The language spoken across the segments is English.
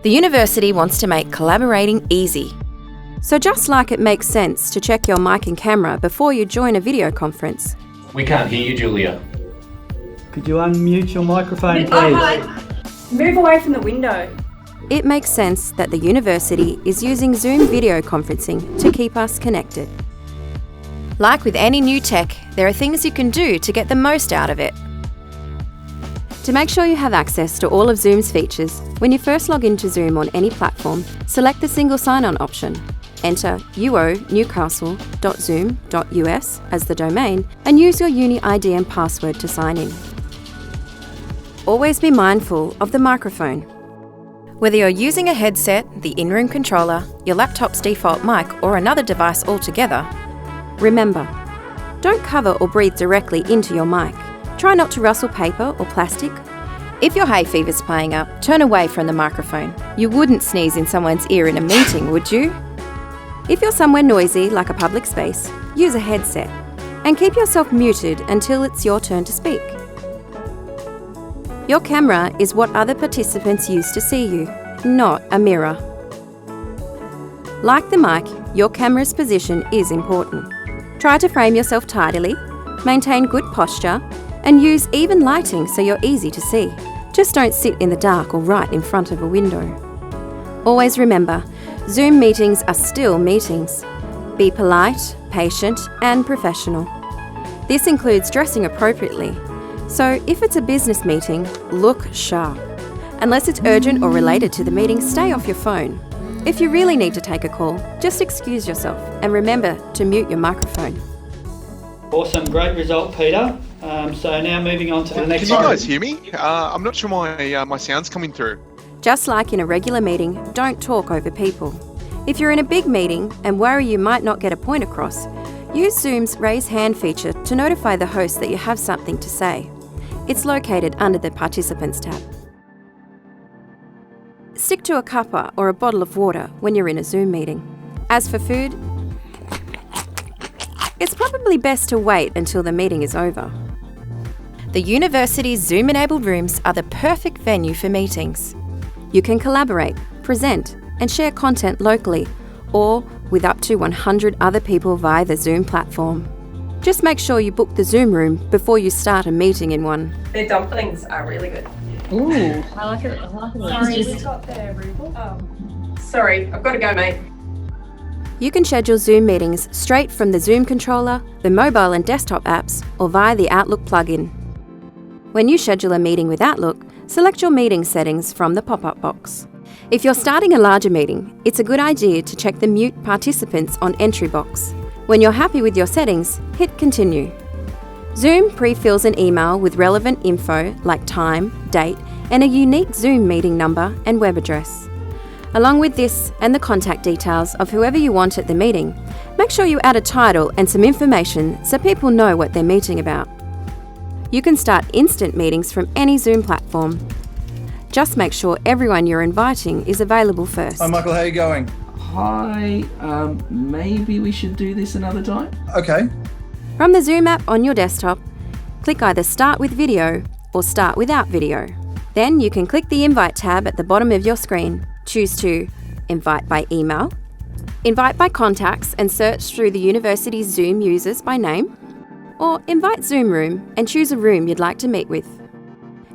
The university wants to make collaborating easy. So just like it makes sense to check your mic and camera before you join a video conference. We can't hear you, Julia. Could you unmute your microphone, please? Move away from the window. It makes sense that the university is using Zoom video conferencing to keep us connected. Like with any new tech, there are things you can do to get the most out of it. To make sure you have access to all of Zoom's features, when you first log into Zoom on any platform, select the single sign-on option. Enter uonewcastle.zoom.us as the domain and use your uni ID and password to sign in. Always be mindful of the microphone. Whether you're using a headset, the in-room controller, your laptop's default mic or another device altogether, remember, don't cover or breathe directly into your mic. Try not to rustle paper or plastic. If your hay fever's playing up, turn away from the microphone. You wouldn't sneeze in someone's ear in a meeting, would you? If you're somewhere noisy, like a public space, use a headset and keep yourself muted until it's your turn to speak. Your camera is what other participants use to see you, not a mirror. Like the mic, your camera's position is important. Try to frame yourself tidily, maintain good posture, and use even lighting so you're easy to see. Just don't sit in the dark or right in front of a window. Always remember, Zoom meetings are still meetings. Be polite, patient, and professional. This includes dressing appropriately. So if it's a business meeting, look sharp. Unless it's urgent or related to the meeting, stay off your phone. If you really need to take a call, just excuse yourself and remember to mute your microphone. Awesome, great result, Peter. So now moving on to the next one. Can you guys hear me? I'm not sure my sound's coming through. Just like in a regular meeting, don't talk over people. If you're in a big meeting and worry you might not get a point across, use Zoom's raise hand feature to notify the host that you have something to say. It's located under the Participants tab. Stick to a cuppa or a bottle of water when you're in a Zoom meeting. As for food, it's probably best to wait until the meeting is over. The university's Zoom-enabled rooms are the perfect venue for meetings. You can collaborate, present, and share content locally or with up to 100 other people via the Zoom platform. Just make sure you book the Zoom room before you start a meeting in one. Their dumplings are really good. Ooh, I like it. Sorry, we got their Rubel. Sorry, I've got to go, mate. You can schedule Zoom meetings straight from the Zoom controller, the mobile and desktop apps, or via the Outlook plugin. When you schedule a meeting with Outlook, select your meeting settings from the pop-up box. If you're starting a larger meeting, it's a good idea to check the Mute Participants on Entry box. When you're happy with your settings, hit Continue. Zoom pre-fills an email with relevant info like time, date, and a unique Zoom meeting number and web address. Along with this and the contact details of whoever you want at the meeting, make sure you add a title and some information so people know what they're meeting about. You can start instant meetings from any Zoom platform. Just make sure everyone you're inviting is available first. Hi Michael, how are you going? Hi, maybe we should do this another time? Okay. From the Zoom app on your desktop, click either Start with Video or Start Without Video. Then you can click the Invite tab at the bottom of your screen. Choose to invite by email, invite by contacts and search through the university's Zoom users by name, or invite Zoom room and choose a room you'd like to meet with.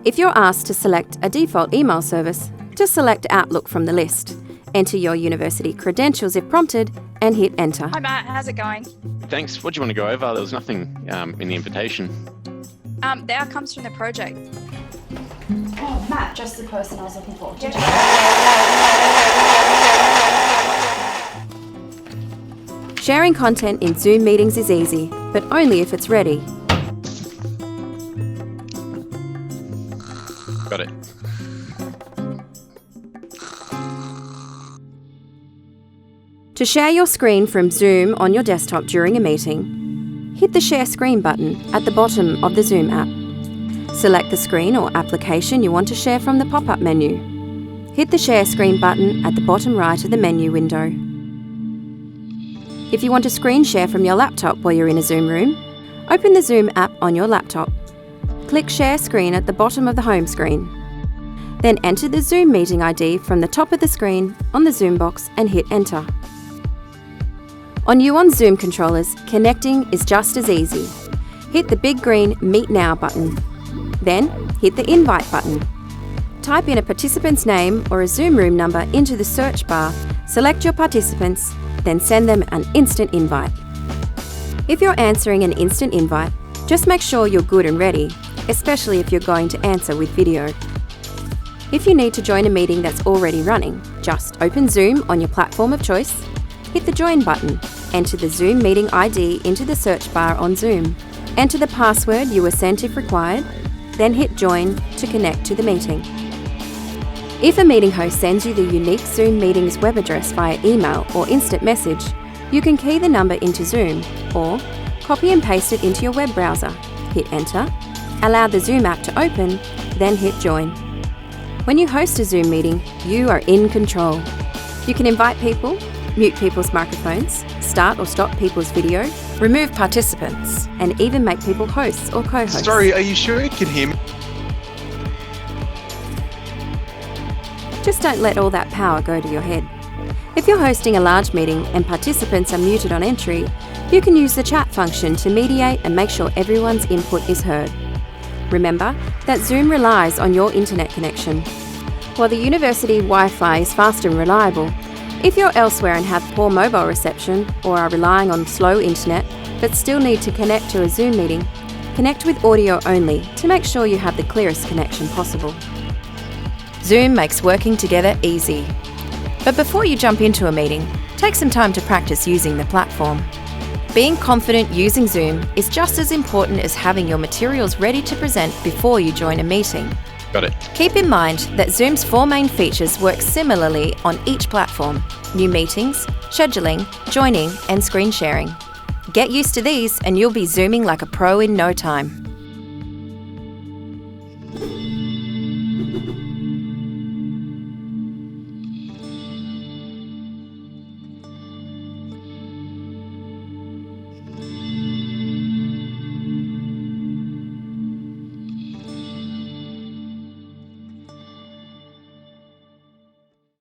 If you're asked to select a default email service, just select Outlook from the list. Enter your university credentials if prompted and hit Enter. Hi Matt, how's it going? Thanks. What do you want to go over? There was nothing in the invitation. The outcomes from the project. Oh, Matt, just the person I was looking for. Sharing content in Zoom meetings is easy, but only if it's ready. Got it. To share your screen from Zoom on your desktop during a meeting, hit the Share Screen button at the bottom of the Zoom app. Select the screen or application you want to share from the pop-up menu. Hit the Share Screen button at the bottom right of the menu window. If you want to screen share from your laptop while you're in a Zoom room, open the Zoom app on your laptop. Click Share Screen at the bottom of the home screen. Then enter the Zoom meeting ID from the top of the screen on the Zoom box and hit enter. On UON Zoom controllers, connecting is just as easy. Hit the big green Meet Now button. Then hit the Invite button. Type in a participant's name or a Zoom room number into the search bar, select your participants, then send them an instant invite. If you're answering an instant invite, just make sure you're good and ready, especially if you're going to answer with video. If you need to join a meeting that's already running, just open Zoom on your platform of choice, hit the Join button, enter the Zoom meeting ID into the search bar on Zoom, enter the password you were sent if required, then hit Join to connect to the meeting. If a meeting host sends you the unique Zoom meetings web address via email or instant message, you can key the number into Zoom or copy and paste it into your web browser, hit Enter, allow the Zoom app to open, then hit Join. When you host a Zoom meeting, you are in control. You can invite people, mute people's microphones, start or stop people's video, remove participants, and even make people hosts or co-hosts. Sorry, are you sure you can hear me? Just don't let all that power go to your head. If you're hosting a large meeting and participants are muted on entry, you can use the chat function to mediate and make sure everyone's input is heard. Remember that Zoom relies on your internet connection. While the university Wi-Fi is fast and reliable, if you're elsewhere and have poor mobile reception or are relying on slow internet but still need to connect to a Zoom meeting, connect with audio only to make sure you have the clearest connection possible. Zoom makes working together easy. But before you jump into a meeting, take some time to practice using the platform. Being confident using Zoom is just as important as having your materials ready to present before you join a meeting. Got it. Keep in mind that Zoom's 4 main features work similarly on each platform: new meetings, scheduling, joining, and screen sharing. Get used to these and you'll be Zooming like a pro in no time.